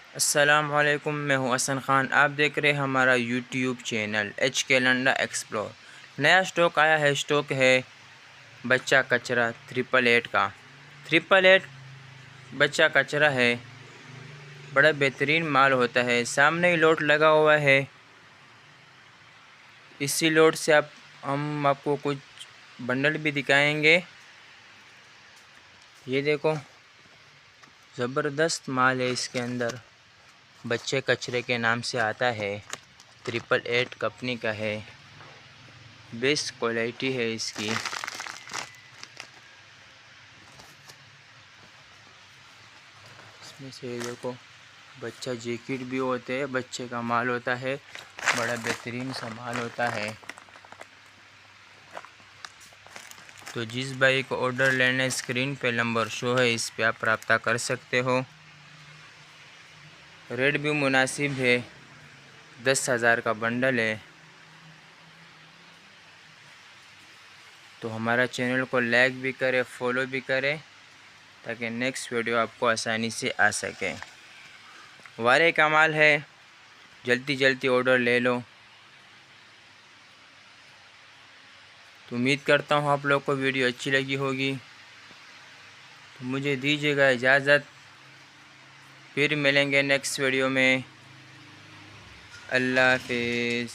अस्सलामुअलैकुम, मैं हूं हसन ख़ान। आप देख रहे हैं हमारा यूट्यूब चैनल एच के लंडा एक्सप्लोर। नया स्टॉक आया है। स्टॉक है बच्चा कचरा 888 का। 888 बच्चा कचरा है, बड़ा बेहतरीन माल होता है। सामने ही लोड लगा हुआ है। इसी लोड से हम आपको कुछ बंडल भी दिखाएंगे। ये देखो, ज़बरदस्त माल है। इसके अंदर बच्चे कचरे के नाम से आता है। 888 कंपनी का है, बेस्ट क्वालिटी है इसकी। इसमें से देखो, बच्चा जैकेट भी होते हैं, बच्चे का माल होता है, बड़ा बेहतरीन सा माल होता है। तो जिस भाई को ऑर्डर लेने, स्क्रीन पे नंबर शो है, इस पे आप रब्ता कर सकते हो। रेट भी मुनासिब है, 10,000 का बंडल है। तो हमारा चैनल को लाइक भी करें, फॉलो भी करें, ताकि नेक्स्ट वीडियो आपको आसानी से आ सके। वारे का माल है, जल्दी जल्दी ऑर्डर ले लो। तो उम्मीद करता हूँ आप लोग को वीडियो अच्छी लगी होगी। तो मुझे दीजिएगा इजाज़त, फिर मिलेंगे नेक्स्ट वीडियो में। अल्लाह हाफिज़।